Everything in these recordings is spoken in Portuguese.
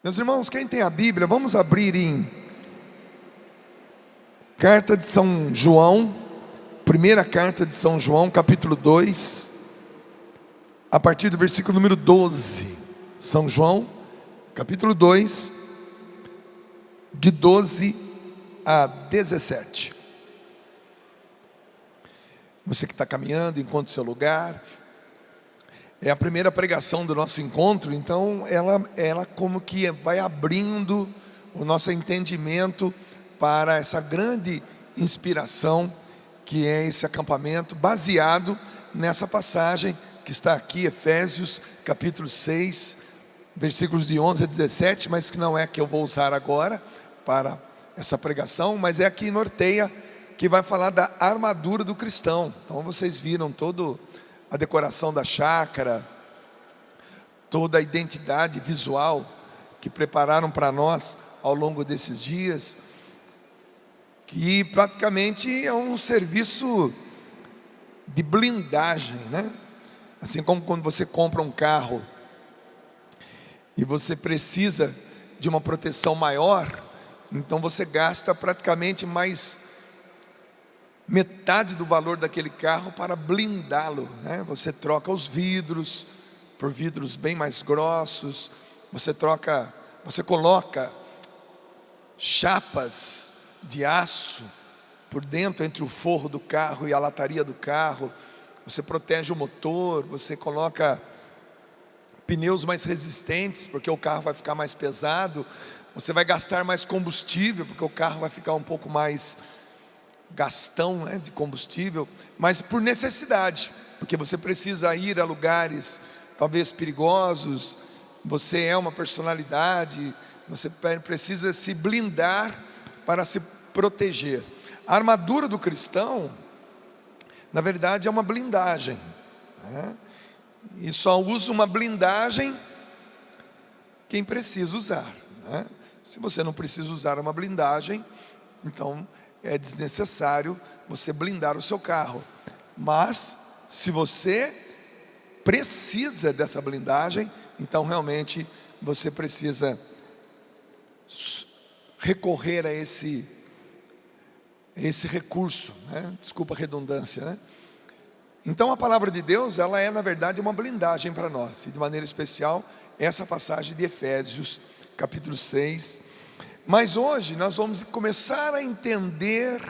Meus irmãos, quem tem a Bíblia, vamos abrir em Carta de São João, primeira carta de São João, capítulo 2, a partir do versículo número 12. São João, capítulo 2, de 12 a 17. Você que está caminhando, encontre o seu lugar. É a primeira pregação do nosso encontro, então ela como que vai abrindo o nosso entendimento para essa grande inspiração que é esse acampamento, baseado nessa passagem que está aqui, Efésios capítulo 6, versículos de 11 a 17, mas que não é que eu vou usar agora para essa pregação, mas é aqui em norteia, que vai falar da armadura do cristão. Então vocês viram toda a decoração da chácara, toda a identidade visual que prepararam para nós ao longo desses dias, que praticamente é um serviço de blindagem, né? Assim como quando você compra um carro e você precisa de uma proteção maior, então você gasta praticamente mais metade do valor daquele carro para blindá-lo, né? Você troca os vidros por vidros bem mais grossos, você coloca chapas de aço por dentro, entre o forro do carro e a lataria do carro, você protege o motor, você coloca pneus mais resistentes, porque o carro vai ficar mais pesado, você vai gastar mais combustível, porque o carro vai ficar um pouco mais gastão, né, de combustível, mas por necessidade, porque você precisa ir a lugares talvez perigosos, você é uma personalidade, você precisa se blindar para se proteger. A armadura do cristão, na verdade, é uma blindagem, né? E só usa uma blindagem quem precisa usar, né? Se você não precisa usar uma blindagem, então é desnecessário você blindar o seu carro. Mas se você precisa dessa blindagem, então realmente você precisa recorrer a esse recurso, né? Desculpa a redundância, né? Então a palavra de Deus, ela é na verdade uma blindagem para nós, e de maneira especial essa passagem de Efésios capítulo 6. Mas hoje nós vamos começar a entender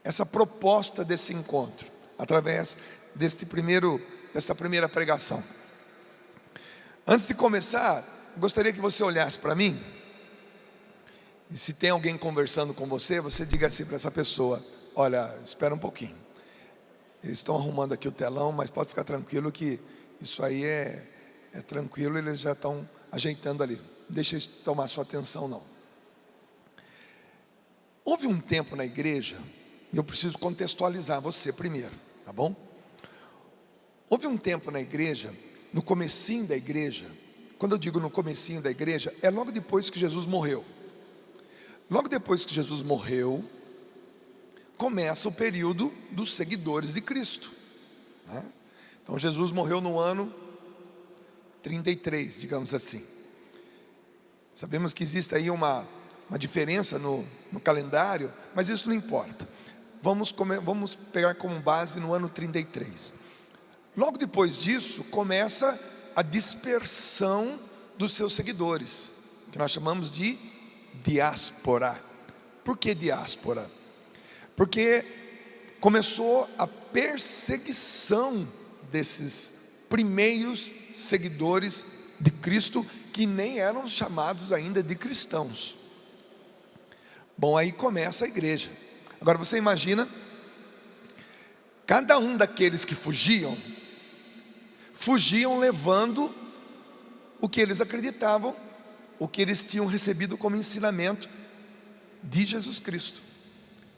essa proposta desse encontro, através dessa primeira pregação. Antes de começar, eu gostaria que você olhasse para mim, e se tem alguém conversando com você, você diga assim para essa pessoa: olha, espera um pouquinho, eles estão arrumando aqui o telão, mas pode ficar tranquilo que isso aí é tranquilo, eles já estão ajeitando ali. Não deixa isso tomar sua atenção não. Houve um tempo na igreja, e eu preciso contextualizar você primeiro, tá bom? Houve um tempo na igreja, no comecinho da igreja. Quando eu digo no comecinho da igreja, é logo depois que Jesus morreu. Logo depois que Jesus morreu, começa o período dos seguidores de Cristo, né? Então Jesus morreu no ano 33, digamos assim. Sabemos que existe aí uma diferença no calendário, mas isso não importa. Vamos pegar como base no ano 33. Logo depois disso, começa a dispersão dos seus seguidores, que nós chamamos de diáspora. Por que diáspora? Porque começou a perseguição desses primeiros seguidores de Cristo, que nem eram chamados ainda de cristãos. Bom, aí começa a igreja. Agora você imagina, cada um daqueles que fugiam levando o que eles acreditavam, o que eles tinham recebido como ensinamento de Jesus Cristo.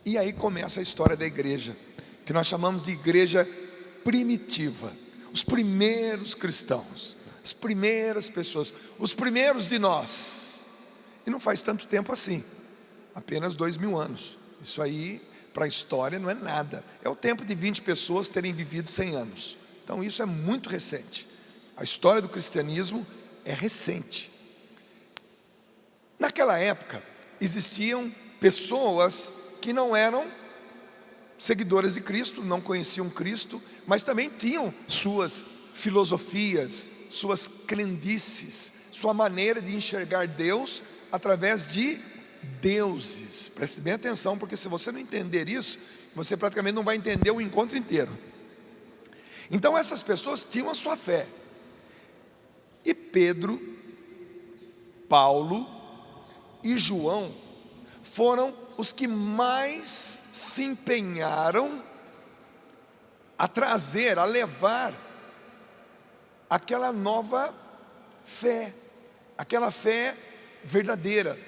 E aí começa a história da igreja, que nós chamamos de igreja primitiva. Os primeiros cristãos, as primeiras pessoas, os primeiros de nós. E não faz tanto tempo assim, apenas 2000 anos. Isso aí para a história não é nada. É o tempo de 20 pessoas terem vivido 100 anos. Então isso é muito recente. A história do cristianismo é recente. Naquela época, existiam pessoas que não eram seguidoras de Cristo, não conheciam Cristo, mas também tinham suas filosofias, suas crendices, sua maneira de enxergar Deus através de deuses. Preste bem atenção, porque se você não entender isso, você praticamente não vai entender o encontro inteiro. Então essas pessoas tinham a sua fé. E Pedro, Paulo e João foram os que mais se empenharam a trazer, a levar aquela nova fé, aquela fé verdadeira,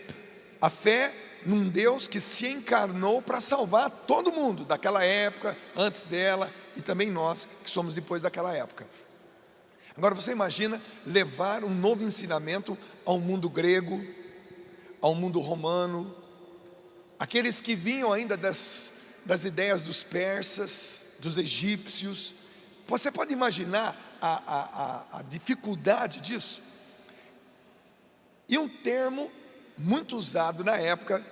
a fé num Deus que se encarnou para salvar todo mundo daquela época, antes dela, e também nós que somos depois daquela época. Agora você imagina levar um novo ensinamento ao mundo grego, ao mundo romano, aqueles que vinham ainda das ideias dos persas, dos egípcios. Você pode imaginar a dificuldade disso? E um termo muito usado na época,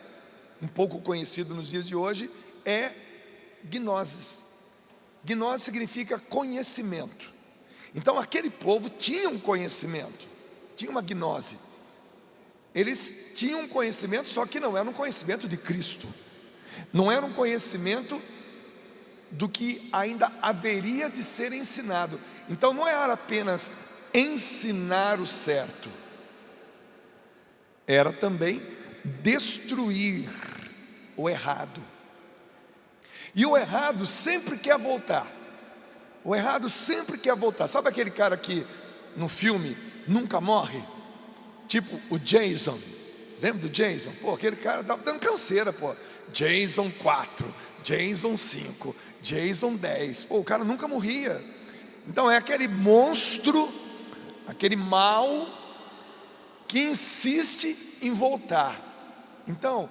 um pouco conhecido nos dias de hoje, é gnosis. Gnosis significa conhecimento. Então aquele povo tinha um conhecimento, tinha uma gnose. Eles tinham um conhecimento, só que não era um conhecimento de Cristo, não era um conhecimento do que ainda haveria de ser ensinado. Então não era apenas ensinar o certo, era também destruir o errado. E o errado sempre quer voltar. O errado sempre quer voltar. Sabe aquele cara que no filme nunca morre? Tipo o Jason. Lembra do Jason? Pô, aquele cara estava dando canseira, pô. Jason 4, Jason 5, Jason 10. Pô, o cara nunca morria. Então é aquele monstro, aquele mal que insiste em voltar. Então,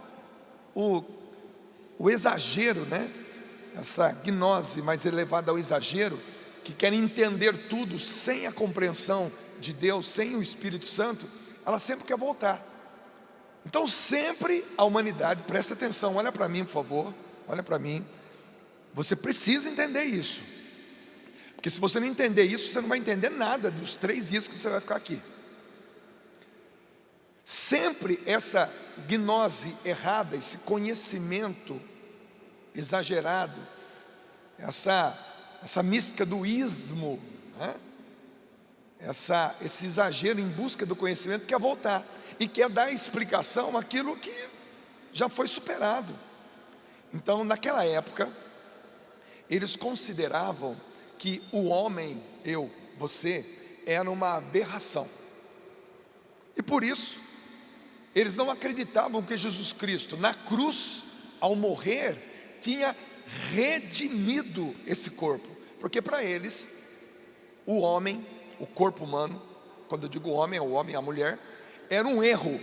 o exagero, né? Essa gnose mais elevada ao exagero, que quer entender tudo sem a compreensão de Deus, sem o Espírito Santo, ela sempre quer voltar. Então sempre a humanidade, presta atenção, olha para mim por favor, olha para mim, você precisa entender isso, porque se você não entender isso, você não vai entender nada dos 3 dias que você vai ficar aqui. Sempre essa gnose errada, esse conhecimento exagerado, essa mística do ismo, né? Esse exagero em busca do conhecimento quer voltar e quer dar explicação àquilo que já foi superado. Então naquela época eles consideravam que o homem, eu, você, era uma aberração, e por isso eles não acreditavam que Jesus Cristo na cruz, ao morrer, tinha redimido esse corpo, porque para eles o homem, o corpo humano, quando eu digo homem, é o homem e a mulher, era um erro,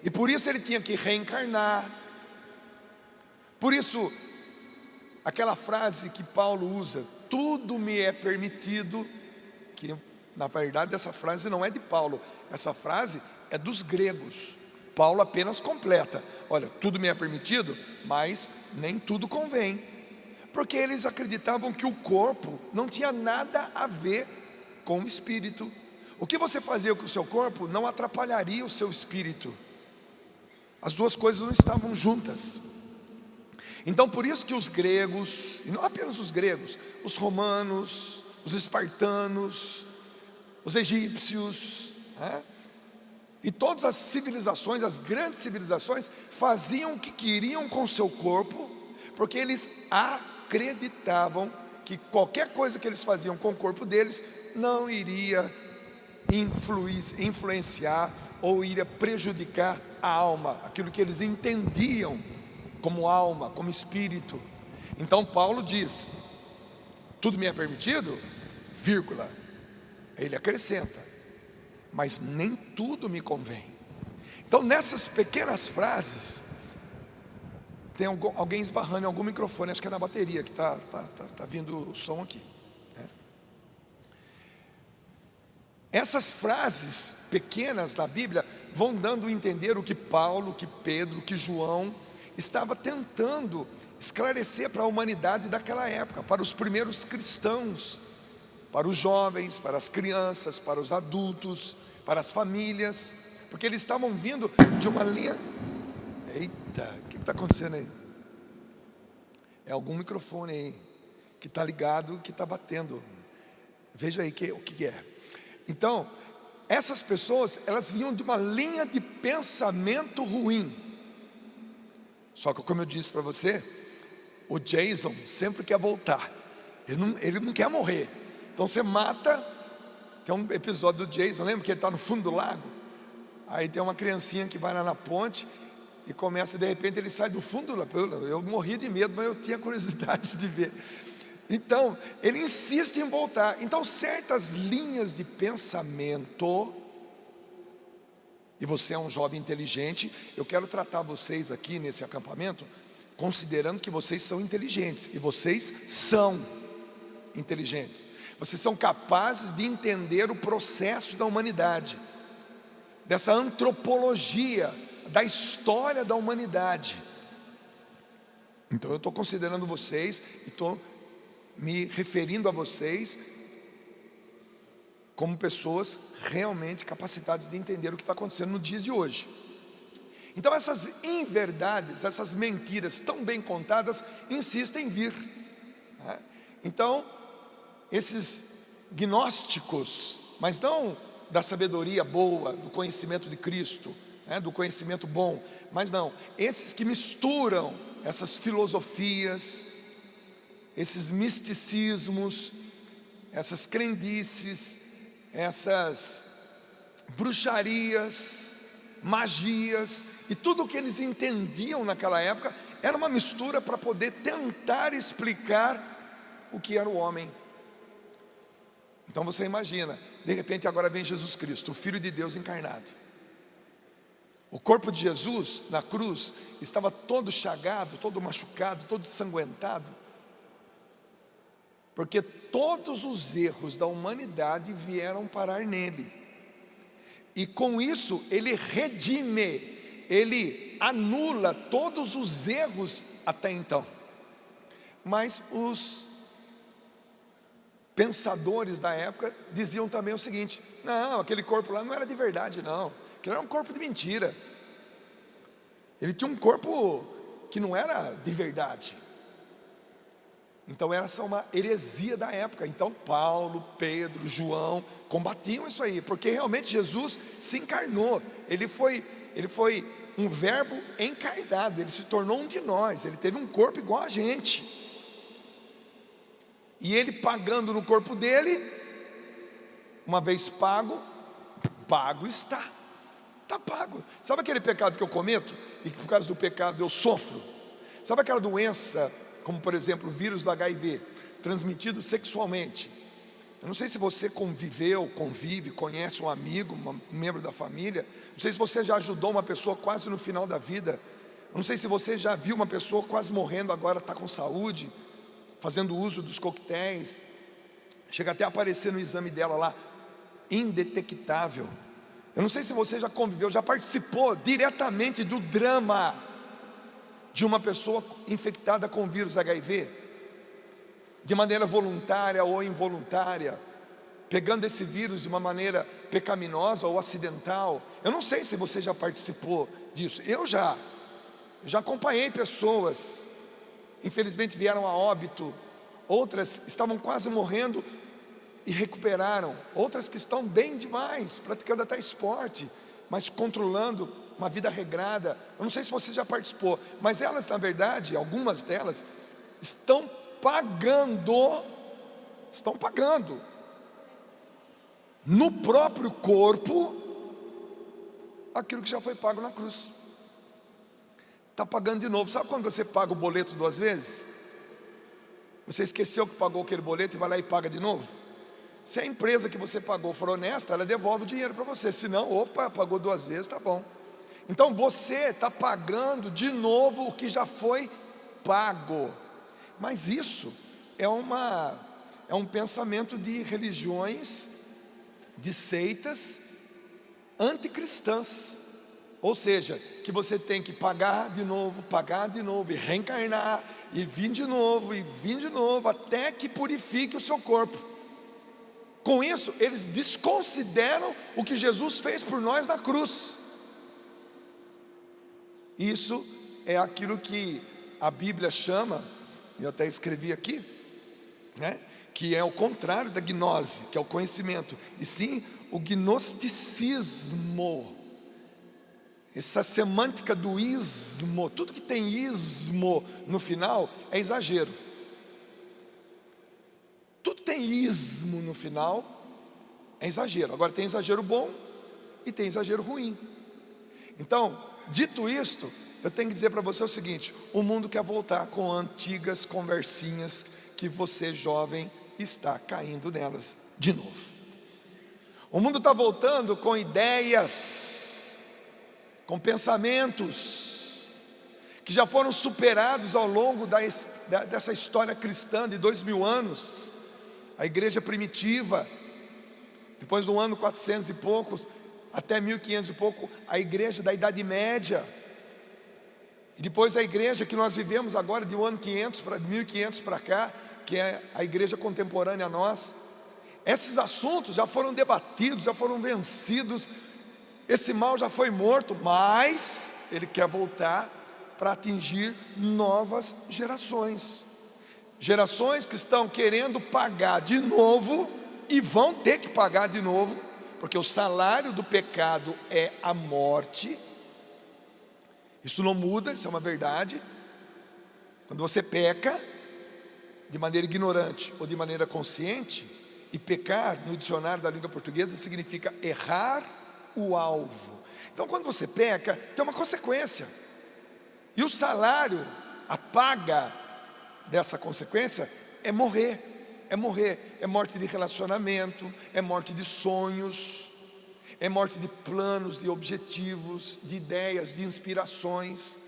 e por isso ele tinha que reencarnar. Por isso aquela frase que Paulo usa, tudo me é permitido, que na verdade essa frase não é de Paulo, essa frase é dos gregos. Paulo apenas completa, olha, tudo me é permitido, mas nem tudo convém, porque eles acreditavam que o corpo não tinha nada a ver com o espírito. O que você fazia com o seu corpo não atrapalharia o seu espírito, as duas coisas não estavam juntas. Então por isso que os gregos, e não apenas os gregos, os romanos, os espartanos, os egípcios, né? E todas as civilizações, as grandes civilizações, faziam o que queriam com o seu corpo, porque eles acreditavam que qualquer coisa que eles faziam com o corpo deles não iria influenciar ou iria prejudicar a alma, aquilo que eles entendiam como alma, como espírito. Então Paulo diz, tudo me é permitido, vírgula, ele acrescenta, mas nem tudo me convém. Então nessas pequenas frases, tem alguém esbarrando em algum microfone, acho que é na bateria que tá vindo o som aqui, né? essas frases pequenas na Bíblia vão dando a entender o que Paulo, que Pedro, que João estava tentando esclarecer para a humanidade daquela época, para os primeiros cristãos, para os jovens, para as crianças, para os adultos, para as famílias, porque eles estavam vindo de uma linha. Eita, o que está acontecendo aí? É algum microfone aí que está ligado, que está batendo. Veja aí o que é. Então, essas pessoas, elas vinham de uma linha de pensamento ruim. Só que, como eu disse para você, o Jason sempre quer voltar. Ele não quer morrer. Então você mata. Tem um episódio do Jason, lembra que ele está no fundo do lago? Aí tem uma criancinha que vai lá na ponte e começa, de repente ele sai do fundo do lago. Eu morri de medo, mas eu tinha curiosidade de ver. Então, ele insiste em voltar. Então, certas linhas de pensamento, e você é um jovem inteligente, eu quero tratar vocês aqui nesse acampamento, considerando que vocês são inteligentes, e vocês são inteligentes. Vocês são capazes de entender o processo da humanidade, dessa antropologia, da história da humanidade. Então eu estou considerando vocês, e estou me referindo a vocês como pessoas realmente capacitadas de entender o que está acontecendo no dia de hoje. Então essas inverdades, essas mentiras tão bem contadas, insistem em vir, né? Então esses gnósticos, mas não da sabedoria boa, do conhecimento de Cristo, né, do conhecimento bom, mas não, esses que misturam essas filosofias, esses misticismos, essas crendices, essas bruxarias, magias, e tudo o que eles entendiam naquela época era uma mistura para poder tentar explicar o que era o homem. Então você imagina, de repente agora vem Jesus Cristo, o Filho de Deus encarnado. O corpo de Jesus na cruz estava todo chagado, todo machucado, todo ensanguentado, porque todos os erros da humanidade vieram parar nele. E com isso ele redime, ele anula todos os erros até então. Mas os pensadores da época diziam também o seguinte: não, aquele corpo lá não era de verdade não, aquele era um corpo de mentira. Ele tinha um corpo que não era de verdade. Então essa é uma heresia da época. Então Paulo, Pedro, João combatiam isso aí, porque realmente Jesus se encarnou. Ele foi um verbo encarnado, ele se tornou um de nós, ele teve um corpo igual a gente. E ele pagando no corpo dele, uma vez pago, pago está pago. Sabe aquele pecado que eu cometo e que por causa do pecado eu sofro? Sabe aquela doença, como por exemplo o vírus do HIV, transmitido sexualmente? Eu não sei se você convive, conhece um amigo, um membro da família. Não sei se você já ajudou uma pessoa quase no final da vida. Eu não sei se você já viu uma pessoa quase morrendo, agora está com saúde, fazendo uso dos coquetéis. Chega até a aparecer no exame dela lá, indetectável. Eu não sei se você já conviveu, já participou diretamente do drama de uma pessoa infectada com o vírus HIV, de maneira voluntária ou involuntária, pegando esse vírus de uma maneira pecaminosa ou acidental. Eu não sei se você já participou disso. Eu já acompanhei pessoas, infelizmente vieram a óbito, outras estavam quase morrendo e recuperaram, outras que estão bem demais, praticando até esporte, mas controlando uma vida regrada. Eu não sei se você já participou, mas elas, na verdade, algumas delas estão pagando no próprio corpo aquilo que já foi pago na cruz. Está pagando de novo. Sabe quando você paga o boleto 2 vezes? Você esqueceu que pagou aquele boleto e vai lá e paga de novo? Se a empresa que você pagou for honesta, ela devolve o dinheiro para você. Se não, opa, pagou 2 vezes, tá bom. Então você está pagando de novo o que já foi pago. Mas isso é um pensamento de religiões de seitas anticristãs. Ou seja, que você tem que pagar de novo, e reencarnar, e vir de novo, até que purifique o seu corpo. Com isso, eles desconsideram o que Jesus fez por nós na cruz. Isso é aquilo que a Bíblia chama, eu até escrevi aqui, né? Que é o contrário da gnose, que é o conhecimento, e sim o gnosticismo. Essa semântica do ismo, tudo que tem ismo no final é exagero. Tudo que tem ismo no final é exagero. Agora tem exagero bom e tem exagero ruim. Então, dito isto, eu tenho que dizer para você o seguinte: o mundo quer voltar com antigas conversinhas que você, jovem, está caindo nelas de novo. O mundo está voltando com ideias, com pensamentos que já foram superados ao longo dessa história cristã de 2000 anos. A igreja primitiva, depois do ano 400 e poucos, até 1500 e pouco, a igreja da Idade Média, e depois a igreja que nós vivemos agora, de 1500 para cá, que é a igreja contemporânea a nós. Esses assuntos já foram debatidos, já foram vencidos, esse mal já foi morto, mas ele quer voltar para atingir novas gerações. Gerações que estão querendo pagar de novo, e vão ter que pagar de novo, porque o salário do pecado é a morte. Isso não muda, isso é uma verdade. Quando você peca, de maneira ignorante ou de maneira consciente, e pecar no dicionário da língua portuguesa significa errar o alvo. Então quando você peca, tem uma consequência, e o salário, a paga dessa consequência é morrer. É morte de relacionamento, é morte de sonhos, é morte de planos, de objetivos, de ideias, de inspirações,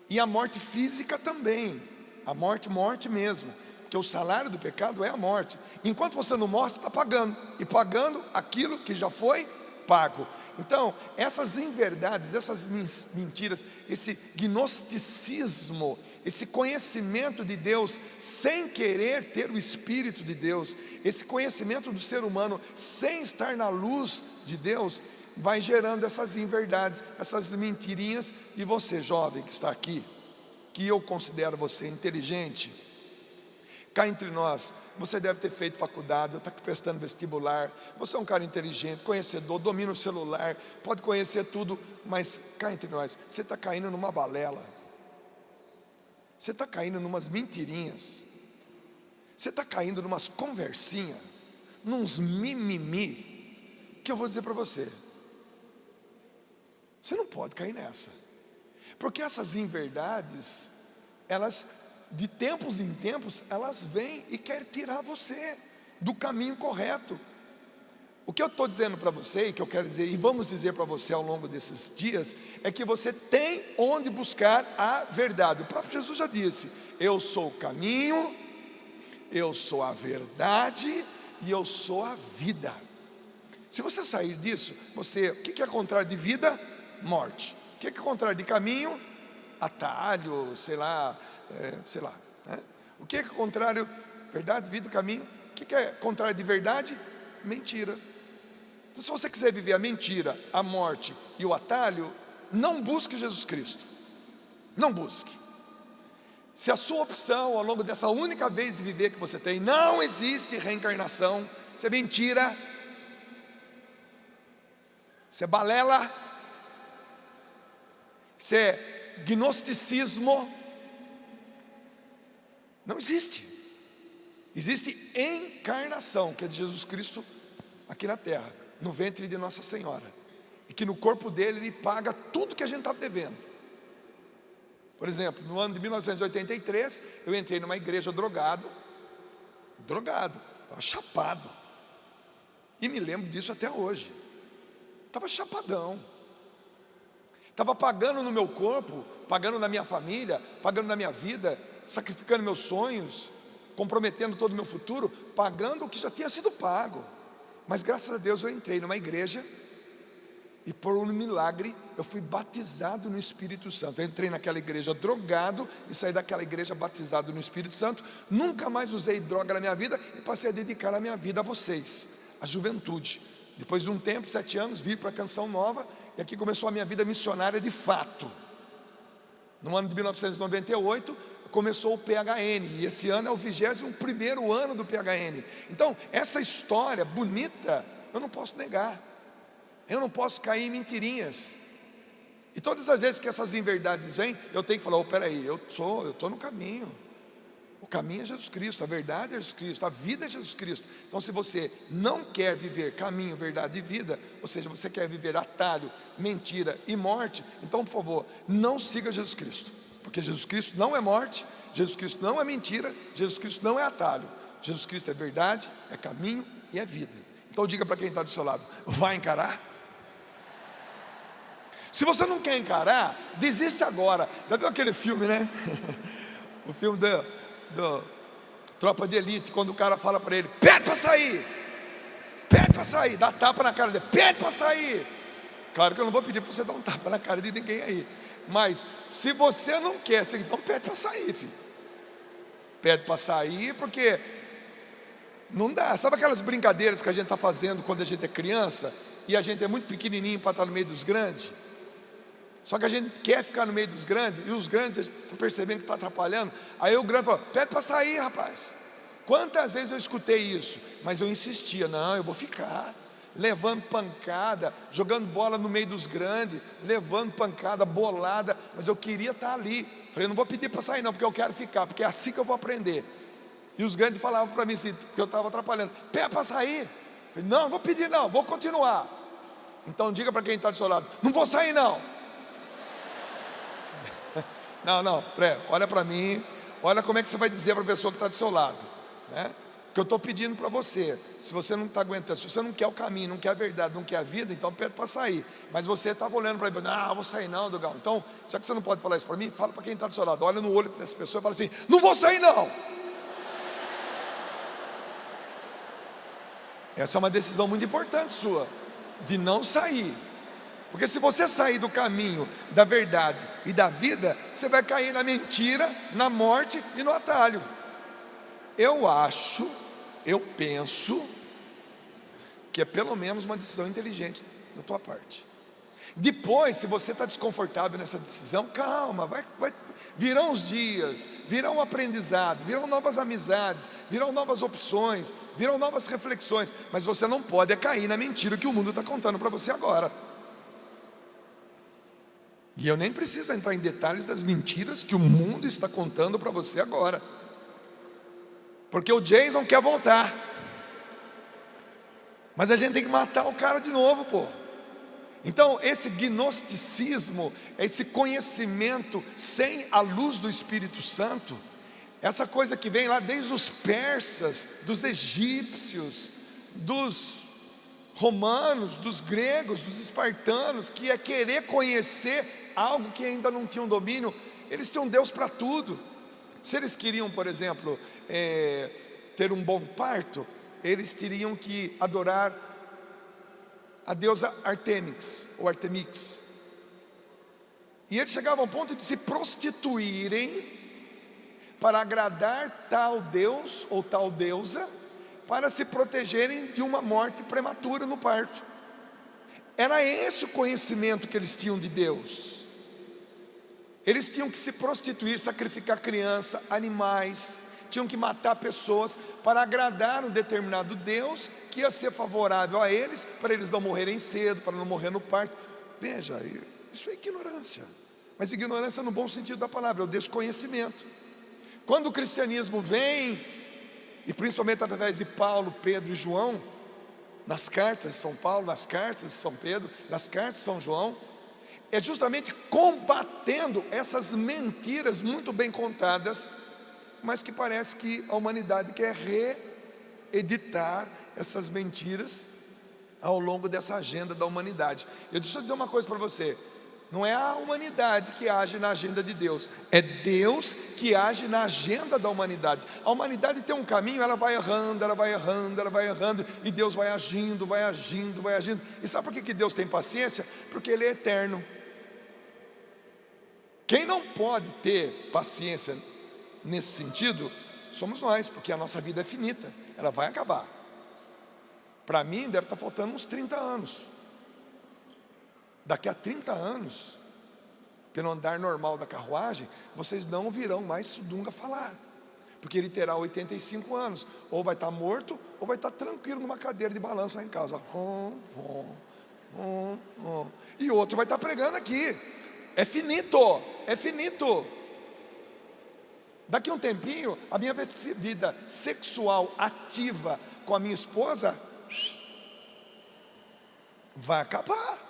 e a morte física também, a morte mesmo, porque o salário do pecado é a morte. Enquanto você não morre, você está pagando, e pagando aquilo que já foi pago. Então, essas inverdades, essas mentiras, esse gnosticismo, esse conhecimento de Deus sem querer ter o Espírito de Deus, esse conhecimento do ser humano sem estar na luz de Deus, vai gerando essas inverdades, essas mentirinhas. E você, jovem que está aqui, que eu considero você inteligente, cá entre nós, você deve ter feito faculdade, está prestando vestibular, você é um cara inteligente, conhecedor, domina o celular, pode conhecer tudo, mas cá entre nós, você está caindo numa balela, você está caindo numas mentirinhas, você está caindo numas conversinhas, nos mimimi, que eu vou dizer para você, você não pode cair nessa, porque essas inverdades, elas, de tempos em tempos, elas vêm e querem tirar você do caminho correto. O que eu estou dizendo para você, e que eu quero dizer, e vamos dizer para você ao longo desses dias, é que você tem onde buscar a verdade. O próprio Jesus já disse: eu sou o caminho, eu sou a verdade e eu sou a vida. Se você sair disso, você, o que é contrário de vida? Morte. O que é contrário de caminho? Atalho, sei lá, né? O que é contrário? Verdade, vida, caminho. O que é contrário de verdade? Mentira. Então, se você quiser viver a mentira, a morte e o atalho, não busque Jesus Cristo. Não busque. Se a sua opção ao longo dessa única vez de viver que você tem, não existe reencarnação, isso é mentira, isso é balela, isso é gnosticismo. Não existe. Existe encarnação, que é de Jesus Cristo aqui na terra, no ventre de Nossa Senhora, e que no corpo dele ele paga tudo que a gente está devendo. Por exemplo, no ano de 1983, eu entrei numa igreja drogado, estava chapado, e me lembro disso até hoje. Estava chapadão, estava pagando no meu corpo, pagando na minha família, pagando na minha vida, sacrificando meus sonhos, comprometendo todo o meu futuro, pagando o que já tinha sido pago. Mas graças a Deus eu entrei numa igreja e por um milagre eu fui batizado no Espírito Santo. Eu entrei naquela igreja drogado e saí daquela igreja batizado no Espírito Santo. Nunca mais usei droga na minha vida e passei a dedicar a minha vida a vocês, a juventude. Depois de um tempo, 7 anos, vim para a Canção Nova e aqui começou a minha vida missionária de fato. No ano de 1998 começou o PHN e esse ano é o 21º ano do PHN. Então essa história bonita eu não posso negar, eu não posso cair em mentirinhas. E todas as vezes que essas inverdades vêm, eu tenho que falar: peraí, eu estou no caminho. O caminho é Jesus Cristo, a verdade é Jesus Cristo, a vida é Jesus Cristo. Então se você não quer viver caminho, verdade e vida, ou seja, você quer viver atalho, mentira e morte, então por favor, não siga Jesus Cristo. Porque Jesus Cristo não é morte, Jesus Cristo não é mentira, Jesus Cristo não é atalho. Jesus Cristo é verdade, é caminho e é vida. Então diga para quem está do seu lado: vai encarar? Se você não quer encarar, desiste agora. Já viu aquele filme, né? O filme do Tropa de Elite, quando o cara fala para ele: pede para sair, dá tapa na cara dele, pede para sair. Claro que eu não vou pedir para você dar um tapa na cara de ninguém aí, mas se você não quer, então pede para sair, filho. Pede para sair, porque não dá. Sabe aquelas brincadeiras que a gente está fazendo quando a gente é criança e a gente é muito pequenininho para estar no meio dos grandes? Só que a gente quer ficar no meio dos grandes, e os grandes estão percebendo que está atrapalhando. Aí o grande fala: pede para sair, rapaz. Quantas vezes eu escutei isso? Mas eu insistia: não, eu vou ficar. Levando pancada, jogando bola no meio dos grandes, levando pancada, bolada, mas eu queria estar ali. Falei: não vou pedir para sair não, porque eu quero ficar, porque é assim que eu vou aprender. E os grandes falavam para mim assim, que eu estava atrapalhando: pede para sair. Falei: não, não vou pedir não, vou continuar. Então diga para quem está do seu lado: não vou sair não. Não, olha para mim, olha como é que você vai dizer para a pessoa que está do seu lado, né? Que eu estou pedindo para você. Se você não está aguentando, se você não quer o caminho, não quer a verdade, não quer a vida, então pede para sair. Mas você estava olhando para mim: não, vou sair não, Dugão. Então, já que você não pode falar isso para mim, fala para quem está do seu lado. Olha no olho dessa pessoa e fala assim: não vou sair não. Essa é uma decisão muito importante sua, de não sair. Porque se você sair do caminho da verdade e da vida, você vai cair na mentira, na morte e no atalho. Eu penso que é pelo menos uma decisão inteligente da tua parte. Depois, se você está desconfortável nessa decisão, calma, virão os dias, virão um aprendizado, virão novas amizades, virão novas opções, virão novas reflexões. Mas você não pode cair na mentira que o mundo está contando para você agora. E eu nem preciso entrar em detalhes das mentiras que o mundo está contando para você agora, porque o Jason quer voltar, mas a gente tem que matar o cara de novo, pô. Então esse gnosticismo, esse conhecimento sem a luz do Espírito Santo, essa coisa que vem lá desde os persas, dos egípcios, dos romanos, dos gregos, dos espartanos, que é querer conhecer algo que ainda não tinham domínio. Eles tinham Deus para tudo. Se eles queriam, por exemplo, ter um bom parto, eles teriam que adorar a deusa Artemis, ou Artemix. E eles chegavam ao ponto de se prostituírem para agradar tal deus ou tal deusa, para se protegerem de uma morte prematura no parto. Era esse o conhecimento que eles tinham de Deus. Eles tinham que se prostituir, sacrificar criança, animais, tinham que matar pessoas para agradar um determinado Deus que ia ser favorável a eles, para eles não morrerem cedo, para não morrer no parto. Veja, isso é ignorância, mas ignorância no bom sentido da palavra, é o desconhecimento. Quando o cristianismo vem, e principalmente através de Paulo, Pedro e João, nas cartas de São Paulo, nas cartas de São Pedro, nas cartas de São João, é justamente combatendo essas mentiras muito bem contadas, mas que parece que a humanidade quer reeditar essas mentiras ao longo dessa agenda da humanidade. Deixa eu dizer uma coisa para você: Não é a humanidade que age na agenda de Deus, é Deus que age na agenda da humanidade. A humanidade tem um caminho, ela vai errando, ela vai errando, ela vai errando, e Deus vai agindo, vai agindo, vai agindo. E sabe por que Deus tem paciência? Porque Ele é eterno. Quem não pode ter paciência nesse sentido, somos nós, porque a nossa vida é finita, ela vai acabar. Para mim deve estar faltando uns 30 anos. Daqui a 30 anos, pelo andar normal da carruagem, vocês não virão mais Sudunga falar, porque ele terá 85 anos, ou vai estar morto, ou vai estar tranquilo numa cadeira de balanço lá em casa, e outro vai estar pregando aqui. É finito, é finito. Daqui a um tempinho, a minha vida sexual ativa com a minha esposa vai acabar.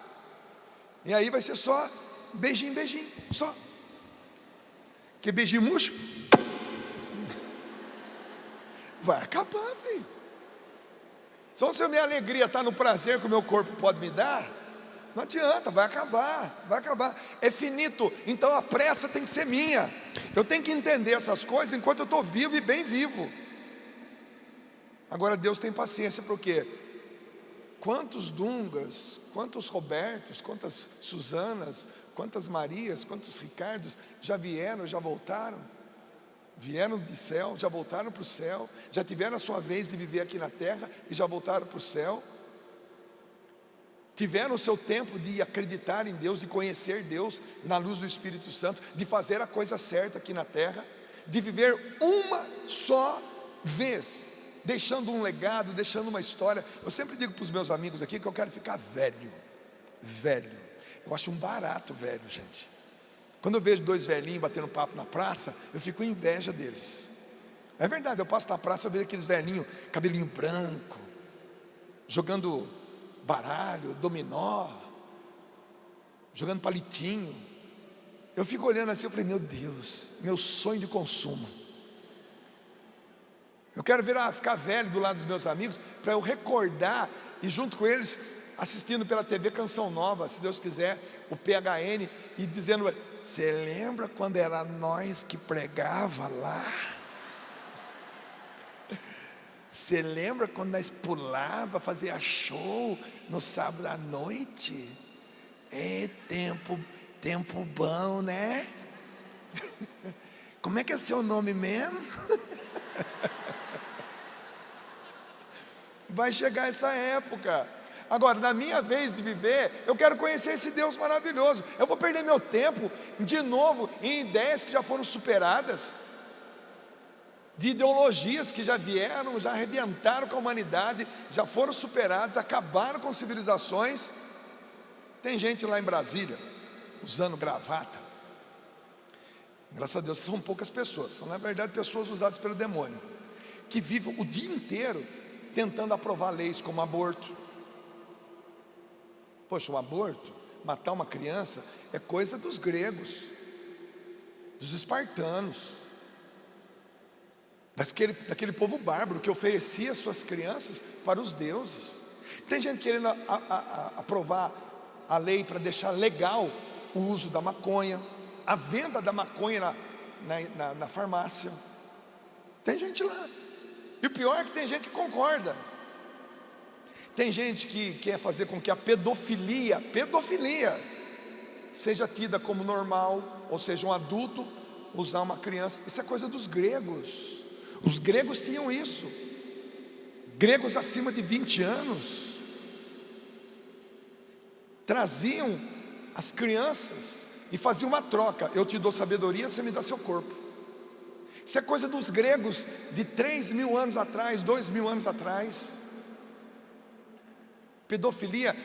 E aí vai ser só beijinho, beijinho, só. Que beijinho murcho vai acabar, filho. Só se a minha alegria está no prazer que o meu corpo pode me dar, não adianta, vai acabar, vai acabar. É finito, então a pressa tem que ser minha. Eu tenho que entender essas coisas enquanto eu estou vivo e bem vivo. Agora Deus tem paciência, porque quantos Dungas, quantos Robertos, quantas Suzanas, quantas Marias, quantos Ricardos já vieram, já voltaram? Vieram do céu, já voltaram para o céu, já tiveram a sua vez de viver aqui na terra e já voltaram para o céu. Tiveram o seu tempo de acreditar em Deus, de conhecer Deus na luz do Espírito Santo, de fazer a coisa certa aqui na terra, de viver uma só vez, deixando um legado, deixando uma história. Eu sempre digo para os meus amigos aqui que eu quero ficar velho. Velho, eu acho um barato velho, gente. Quando eu vejo dois velhinhos batendo papo na praça, eu fico com inveja deles. É verdade, eu passo na praça e vejo aqueles velhinhos, cabelinho branco, jogando baralho, dominó, jogando palitinho. Eu fico olhando assim, eu falei, meu Deus, meu sonho de consumo. Eu quero ficar velho do lado dos meus amigos, para eu recordar, e junto com eles, assistindo pela TV Canção Nova, se Deus quiser, o PHN, e dizendo, você lembra quando era nós que pregava lá? Você lembra quando nós pulava, fazia show no sábado à noite? É tempo bom, né? Como é que é seu nome mesmo? Vai chegar essa época. Agora, na minha vez de viver, eu quero conhecer esse Deus maravilhoso. Eu vou perder meu tempo de novo em ideias que já foram superadas, de ideologias que já vieram, já arrebentaram com a humanidade, já foram superadas, acabaram com civilizações. Tem gente lá em Brasília usando gravata. Graças a Deus são poucas pessoas, são na verdade pessoas usadas pelo demônio, que vivem o dia inteiro tentando aprovar leis como aborto. Poxa, o aborto, matar uma criança, é coisa dos gregos, dos espartanos, daquele povo bárbaro que oferecia suas crianças para os deuses. Tem gente querendo aprovar a lei para deixar legal o uso da maconha, a venda da maconha na farmácia. Tem gente lá. E o pior é que tem gente que concorda. Tem gente que quer fazer com que a pedofilia seja tida como normal, ou seja, um adulto usar uma criança. Isso é coisa dos gregos. Os gregos tinham isso. Gregos acima de 20 anos traziam as crianças e faziam uma troca. Eu te dou sabedoria, você me dá seu corpo. Isso é coisa dos gregos de 3.000 anos atrás, 2.000 anos atrás. Pedofilia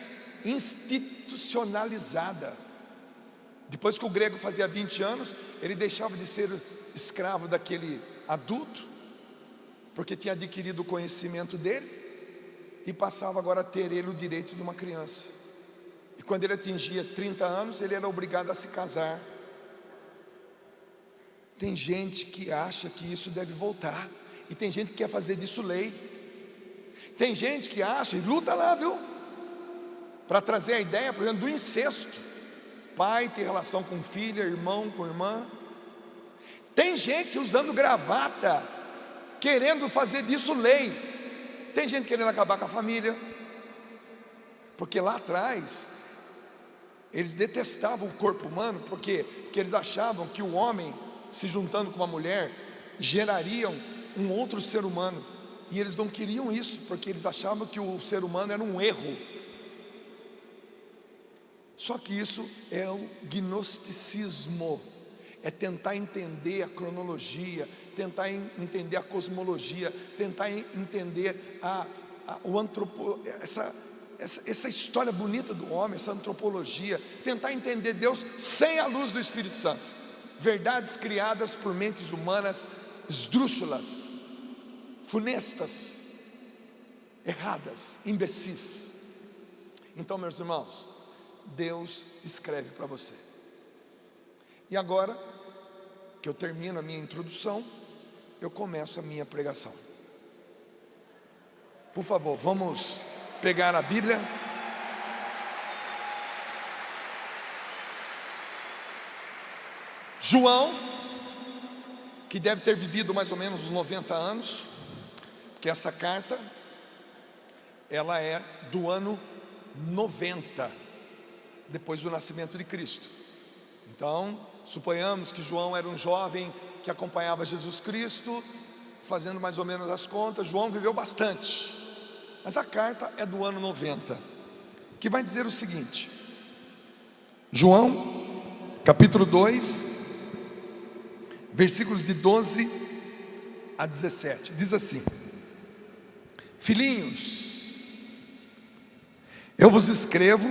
institucionalizada. Depois que o grego fazia 20 anos, ele deixava de ser escravo daquele adulto, porque tinha adquirido o conhecimento dele, e passava agora a ter ele o direito de uma criança. E quando ele atingia 30 anos, ele era obrigado a se casar. Tem gente que acha que isso deve voltar, e tem gente que quer fazer disso lei. Tem gente que acha, e luta lá, viu, para trazer a ideia, por exemplo, do incesto, pai ter relação com filha, irmão com irmã. Tem gente usando gravata, querendo fazer disso lei. Tem gente querendo acabar com a família, porque lá atrás eles detestavam o corpo humano, porque eles achavam que o homem se juntando com uma mulher gerariam um outro ser humano, e eles não queriam isso, porque eles achavam que o ser humano era um erro. Só que isso é o gnosticismo, é tentar entender a cronologia, tentar entender a cosmologia, tentar entender essa história bonita do homem, essa antropologia, tentar entender Deus sem a luz do Espírito Santo. Verdades criadas por mentes humanas esdrúxulas, funestas, erradas, imbecis. Então, meus irmãos, Deus escreve para você. E agora que eu termino a minha introdução, eu começo a minha pregação. Por favor, vamos pegar a Bíblia. João, que deve ter vivido mais ou menos uns 90 anos, porque essa carta, ela é do ano 90, depois do nascimento de Cristo. Então, suponhamos que João era um jovem que acompanhava Jesus Cristo, fazendo mais ou menos as contas. João viveu bastante, mas a carta é do ano 90, que vai dizer o seguinte: João, capítulo 2, versículos de 12 a 17, diz assim: Filhinhos, eu vos escrevo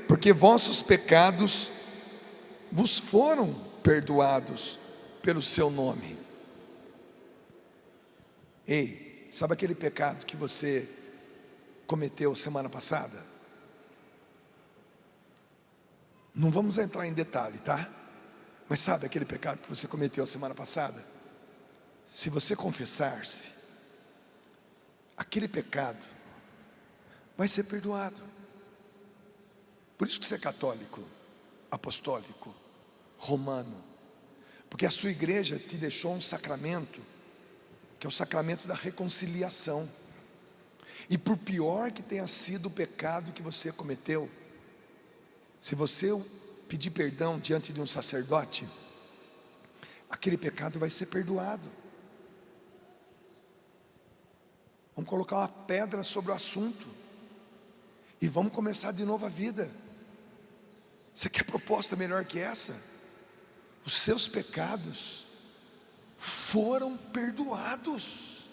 porque vossos pecados vos foram perdoados pelo seu nome. Ei, sabe aquele pecado que você cometeu semana passada? Não vamos entrar em detalhe, tá? Mas sabe aquele pecado que você cometeu semana passada? Se você confessar-se, aquele pecado vai ser perdoado. Por isso que você é católico, apostólico, romano, porque a sua igreja te deixou um sacramento, que é o sacramento da reconciliação. E por pior que tenha sido o pecado que você cometeu, se você pedir perdão diante de um sacerdote, aquele pecado vai ser perdoado. Vamos colocar uma pedra sobre o assunto e vamos começar de novo a vida. Você quer proposta melhor que essa? Os seus pecados foram perdoados.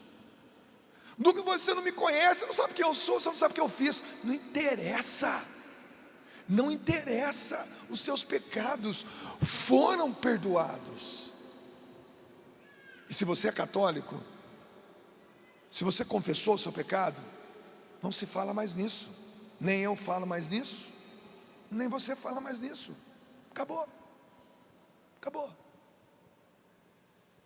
Nunca você não me conhece, não sabe quem eu sou, você não sabe o que eu fiz. Não interessa. Não interessa, os seus pecados foram perdoados. E se você é católico, se você confessou o seu pecado, não se fala mais nisso. Nem eu falo mais nisso, nem você fala mais nisso. Acabou. Acabou.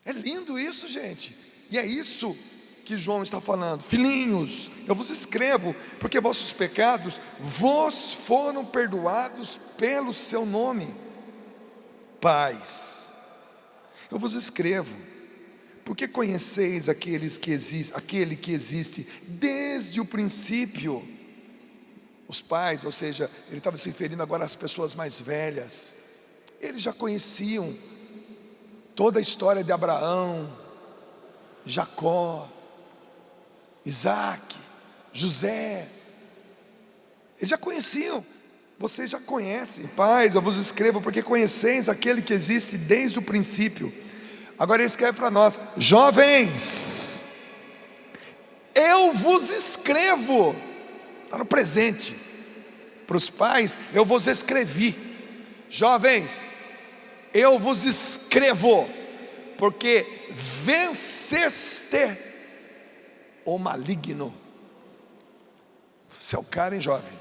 É lindo isso, gente. E é isso que João está falando: filhinhos, eu vos escrevo porque vossos pecados vos foram perdoados pelo seu nome. Pais, eu vos escrevo porque conheceis aquele que existe desde o princípio. Os pais, ou seja, ele estava se referindo agora às pessoas mais velhas. Eles já conheciam toda a história de Abraão, Jacó, Isaac, José. Eles já conheciam. Vocês já conhecem. Pais, eu vos escrevo porque conheceis aquele que existe desde o princípio. Agora ele escreve para nós: jovens, eu vos escrevo. Está no presente. Para os pais, eu vos escrevi. Jovens, eu vos escrevo porque venceste o maligno. Você é o cara, hein, jovem?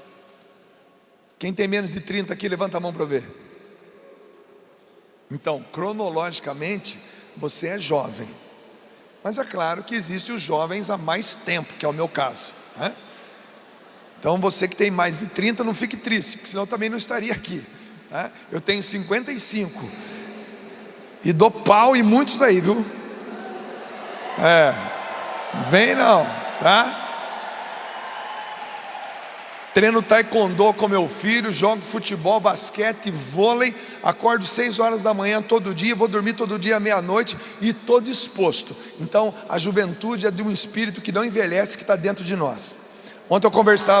Quem tem menos de 30 aqui, levanta a mão para eu ver. Então, cronologicamente, você é jovem. Mas é claro que existem os jovens há mais tempo, que é o meu caso, né? Então você que tem mais de 30, não fique triste, porque senão eu também não estaria aqui. Tá? Eu tenho 55 e dou pau em muitos aí, viu? Não vem não, tá? Treino taekwondo com meu filho, jogo futebol, basquete, vôlei, acordo 6 horas da manhã todo dia, vou dormir todo dia à meia-noite e estou disposto. Então a juventude é de um espírito que não envelhece, que está dentro de nós. Ontem eu conversei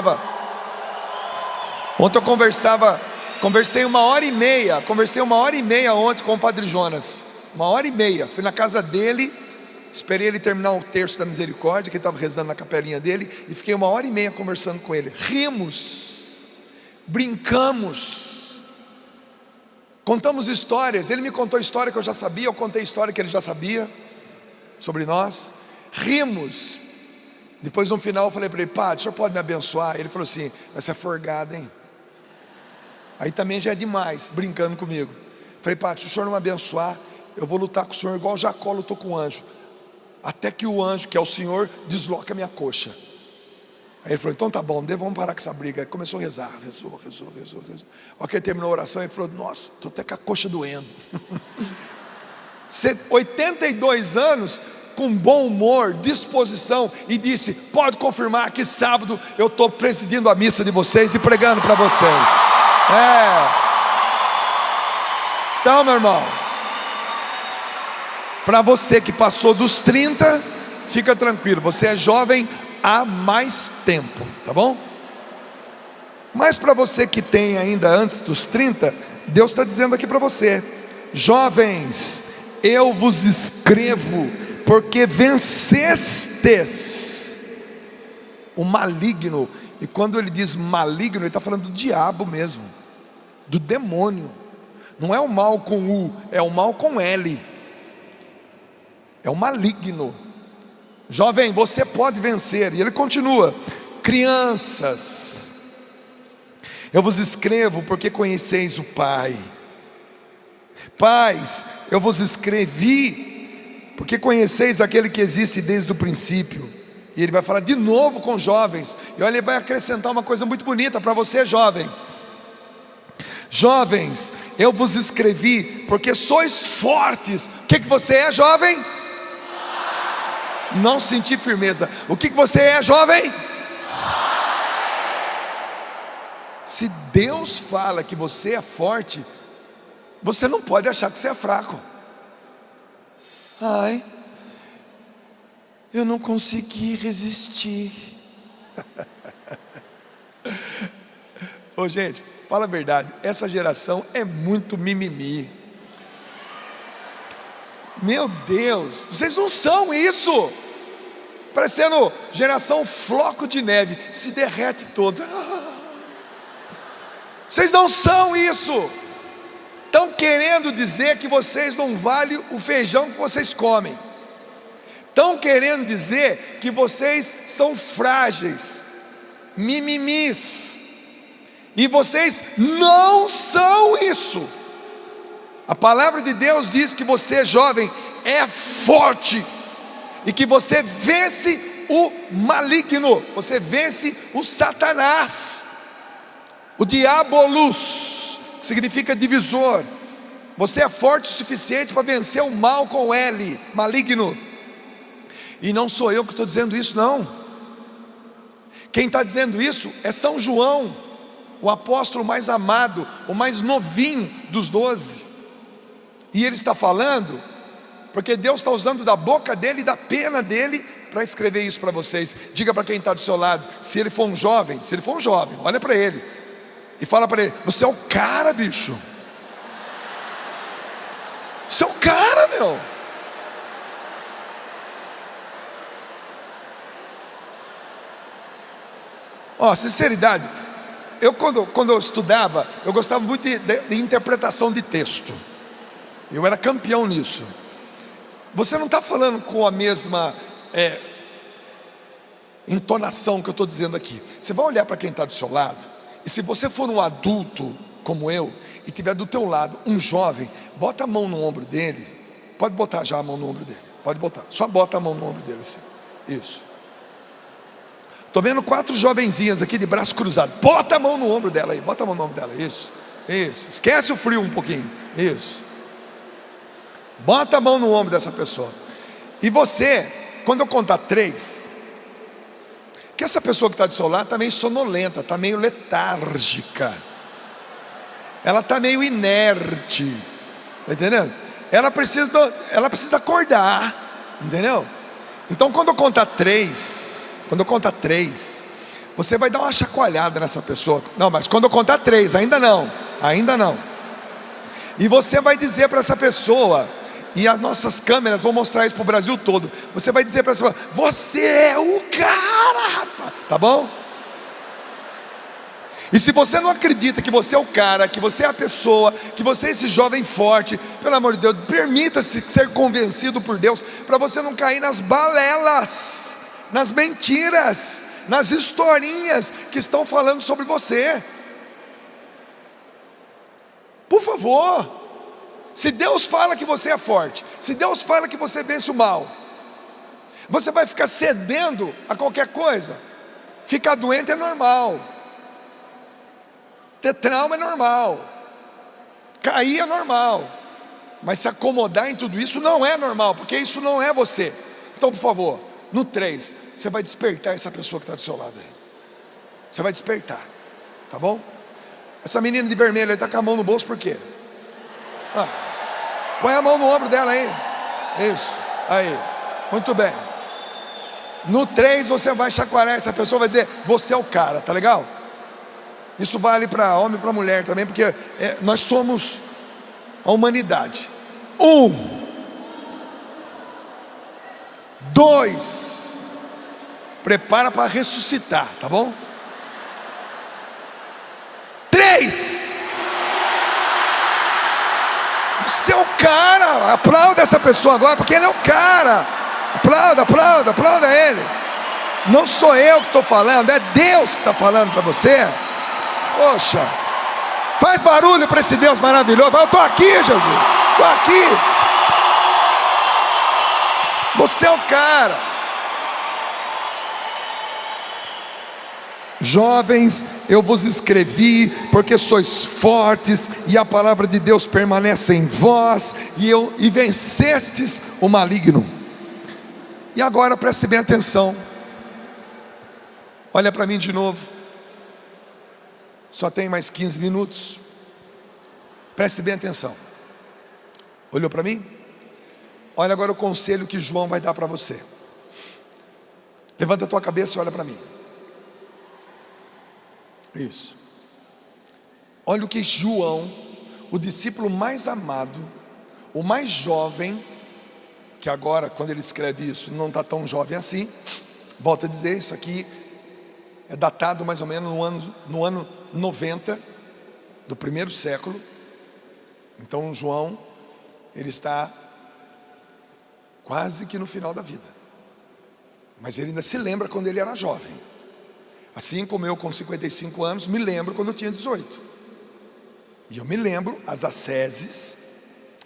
1h30 ontem com o Padre Jonas, 1h30, fui na casa dele, esperei ele terminar o terço da misericórdia, que ele estava rezando na capelinha dele, e fiquei 1h30 conversando com ele. Rimos, brincamos, contamos histórias. Ele me contou história que eu já sabia, eu contei história que ele já sabia sobre nós. Rimos. Depois no final eu falei para ele: Padre, o senhor pode me abençoar? Ele falou assim: vai ser forgado, hein? Aí também já é demais, brincando comigo. Falei: Padre, se o senhor não me abençoar, eu vou lutar com o senhor igual Jacó lutou com o anjo, até que o anjo, que é o Senhor, desloca a minha coxa. Aí ele falou: então tá bom, vamos parar com essa briga. Aí começou a rezar, rezou. Olha que ele terminou a oração, ele falou: nossa, estou até com a coxa doendo. 82 anos, com bom humor, disposição, e disse: pode confirmar que sábado eu estou presidindo a missa de vocês e pregando para vocês. Então, meu irmão, para você que passou dos 30, fica tranquilo, você é jovem há mais tempo, tá bom? Mas para você que tem ainda antes dos 30, Deus está dizendo aqui para você: jovens, eu vos escrevo, porque vencestes o maligno. E quando ele diz maligno, ele está falando do diabo mesmo, do demônio. Não é o mal com U, é o mal com L. É o maligno. Jovem, você pode vencer. E ele continua: crianças, eu vos escrevo porque conheceis o Pai. Pais, eu vos escrevi porque conheceis aquele que existe desde o princípio. E ele vai falar de novo com jovens. E olha, ele vai acrescentar uma coisa muito bonita para você, jovem. Jovens, eu vos escrevi porque sois fortes. O que você é, jovem? Não senti firmeza. O que você é, jovem? Se Deus fala que você é forte, você não pode achar que você é fraco. Ai, eu não consegui resistir. Ô gente, fala a verdade, essa geração é muito mimimi. Meu Deus, vocês não são isso. Parecendo geração floco de neve, se derrete todo. Vocês não são isso. Estão querendo dizer que vocês não valem o feijão que vocês comem. Estão querendo dizer que vocês são frágeis, mimimis. E vocês não são isso. A palavra de Deus diz que você, jovem, é forte, e que você vence o maligno, você vence o Satanás, o diabolus, que significa divisor. Você é forte o suficiente para vencer o mal com L, maligno. E não sou eu que estou dizendo isso, não. Quem está dizendo isso é São João, o apóstolo mais amado, o mais novinho dos 12. E ele está falando porque Deus está usando da boca dele e da pena dele para escrever isso para vocês. Diga para quem está do seu lado: se ele for um jovem, olha para ele e fala para ele: você é o cara, bicho. Você é o cara, meu. Ó, sinceridade, eu quando eu estudava, eu gostava muito de interpretação de texto. Eu era campeão nisso. Você não está falando com a mesma entonação que eu estou dizendo aqui. Você vai olhar para quem está do seu lado, e se você for um adulto como eu, e tiver do teu lado um jovem, bota a mão no ombro dele. Pode botar já a mão no ombro dele, pode botar, só bota a mão no ombro dele assim. Isso. Estou vendo 4 jovenzinhas aqui de braço cruzado. Bota a mão no ombro dela aí, bota a mão no ombro dela, isso. Isso, esquece o frio um pouquinho. Isso. Bota a mão no ombro dessa pessoa. E você, quando eu contar 3, que essa pessoa que está do seu lado está meio sonolenta, está meio letárgica, ela está meio inerte, está entendendo? Ela precisa acordar, entendeu? Então quando eu contar 3, você vai dar uma chacoalhada nessa pessoa. Não, mas quando eu contar 3, ainda não. E você vai dizer para essa pessoa, e as nossas câmeras vão mostrar isso para o Brasil todo. Você vai dizer para essa pessoa: você é o cara, rapaz. Tá bom? E se você não acredita que você é o cara, que você é a pessoa, que você é esse jovem forte, pelo amor de Deus, permita-se ser convencido por Deus, para você não cair nas balelas, nas mentiras, nas historinhas que estão falando sobre você. Por favor. Se Deus fala que você é forte, se Deus fala que você vence o mal, você vai ficar cedendo a qualquer coisa? Ficar doente é normal, ter trauma é normal, cair é normal, mas se acomodar em tudo isso não é normal, porque isso não é você. Então, por favor, no 3, você vai despertar essa pessoa que está do seu lado aí. Você vai despertar, tá bom? Essa menina de vermelho aí está com a mão no bolso, por quê? Põe a mão no ombro dela aí. Isso, aí, muito bem. No 3 você vai chacoalhar essa pessoa, vai dizer: você é o cara, tá legal? Isso vale para homem e para mulher também, porque nós somos a humanidade. 1, 2, prepara para ressuscitar, tá bom? 3, você é o cara. Aplauda essa pessoa agora, porque ele é o cara. Aplauda ele. Não sou eu que estou falando, é Deus que está falando para você. Poxa, faz barulho para esse Deus maravilhoso. Eu estou aqui, Jesus, estou aqui. Você é o cara. Jovens, eu vos escrevi porque sois fortes e a palavra de Deus permanece em vós e vencestes o maligno. E agora preste bem atenção. Olha para mim de novo. Só tem mais 15 minutos. Preste bem atenção. Olhou para mim? Olha agora o conselho que João vai dar para você. Levanta a tua cabeça e olha para mim. Isso. Olha o que João, o discípulo mais amado, o mais jovem, que agora quando ele escreve isso não está tão jovem assim. Volto a dizer, isso aqui é datado mais ou menos no ano 90 do primeiro século. Então João, ele está quase que no final da vida, mas ele ainda se lembra quando ele era jovem. Assim como eu com 55 anos me lembro quando eu tinha 18. E eu me lembro as asceses,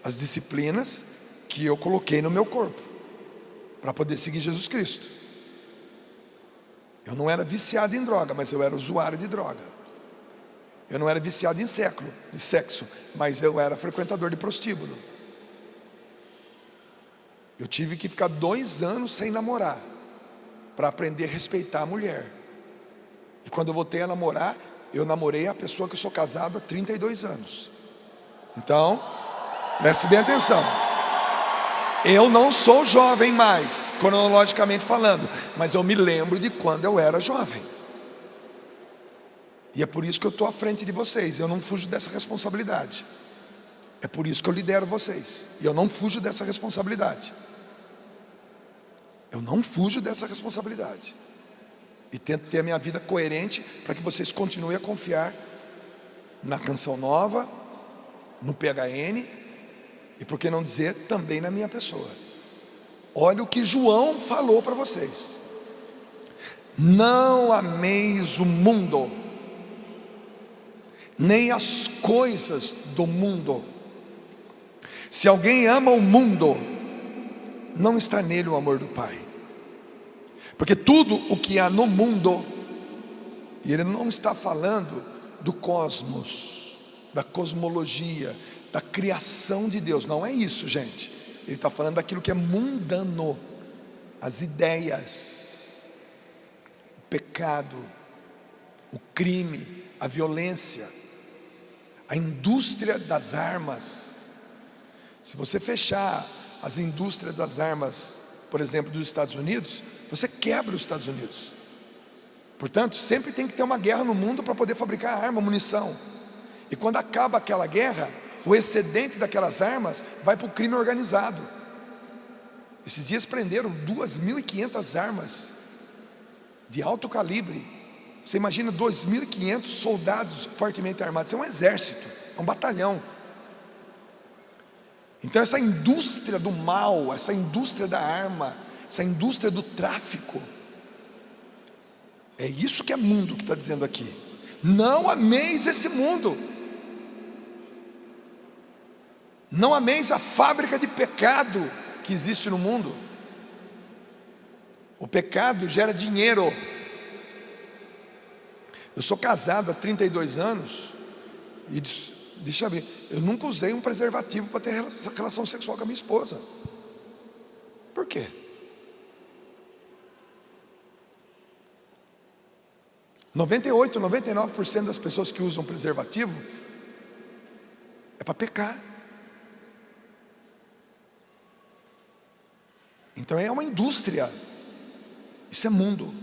as disciplinas que eu coloquei no meu corpo para poder seguir Jesus Cristo. Eu não era viciado em droga, mas eu era usuário de droga. Eu não era viciado em sexo, mas eu era frequentador de prostíbulo. Eu tive que ficar 2 anos sem namorar para aprender a respeitar a mulher. E quando eu voltei a namorar, eu namorei a pessoa que eu sou casado há 32 anos. Então, preste bem atenção. Eu não sou jovem mais, cronologicamente falando, mas eu me lembro de quando eu era jovem. E é por isso que eu estou à frente de vocês. Eu não fujo dessa responsabilidade. É por isso que eu lidero vocês. E eu não fujo dessa responsabilidade. Eu não fujo dessa responsabilidade. E tento ter a minha vida coerente para que vocês continuem a confiar na Canção Nova, no PHN e, por que não dizer, também na minha pessoa. Olha o que João falou para vocês: não ameis o mundo, nem as coisas do mundo. Se alguém ama o mundo, não está nele o amor do Pai. Porque tudo o que há no mundo, e ele não está falando do cosmos, da cosmologia, da criação de Deus. Não é isso, gente. Ele está falando daquilo que é mundano, as ideias, o pecado, o crime, a violência, a indústria das armas. Se você fechar as indústrias das armas, por exemplo, dos Estados Unidos, você quebra os Estados Unidos. Portanto, sempre tem que ter uma guerra no mundo para poder fabricar arma, munição. E quando acaba aquela guerra, o excedente daquelas armas vai para o crime organizado. Esses dias prenderam 2.500 armas de alto calibre. Você imagina 2.500 soldados fortemente armados. Isso é um exército, é um batalhão. Então essa indústria do mal, essa indústria da arma, essa indústria do tráfico, é isso que é mundo que está dizendo aqui. Não ameis esse mundo. Não ameis a fábrica de pecado que existe no mundo. O pecado gera dinheiro. Eu sou casado há 32 anos e deixa eu ver, eu nunca usei um preservativo para ter relação sexual com a minha esposa. Por quê? – 99% das pessoas que usam preservativo é para pecar. Então é uma indústria. Isso é mundo.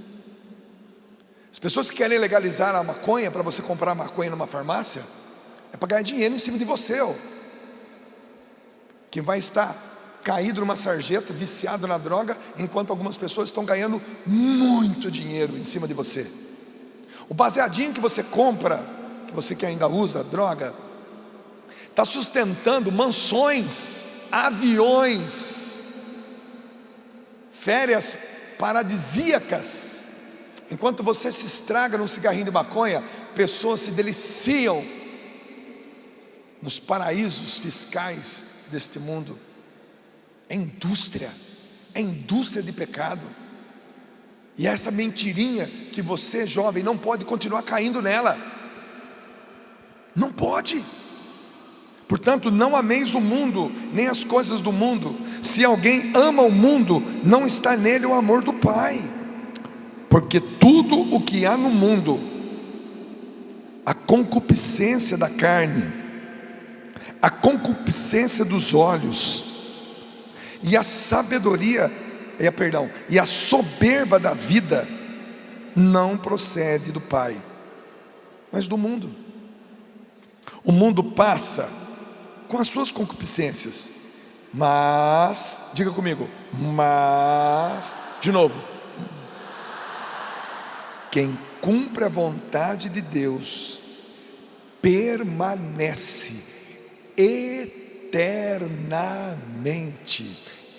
As pessoas que querem legalizar a maconha para você comprar maconha numa farmácia, é para ganhar dinheiro em cima de você, que vai estar caído numa sarjeta, viciado na droga, enquanto algumas pessoas estão ganhando muito dinheiro em cima de você. O baseadinho que você compra, que você que ainda usa droga, está sustentando mansões, aviões, férias paradisíacas. Enquanto você se estraga num cigarrinho de maconha, pessoas se deliciam nos paraísos fiscais deste mundo. É indústria de pecado. E essa mentirinha que você, jovem, não pode continuar caindo nela. Não pode. Portanto, não ameis o mundo, nem as coisas do mundo. Se alguém ama o mundo, não está nele o amor do Pai. Porque tudo o que há no mundo, a concupiscência da carne, a concupiscência dos olhos, e a e a soberba da vida, não procede do Pai, mas do mundo. O mundo passa com as suas concupiscências, mas, diga comigo, mas, de novo, quem cumpre a vontade de Deus permanece eternamente.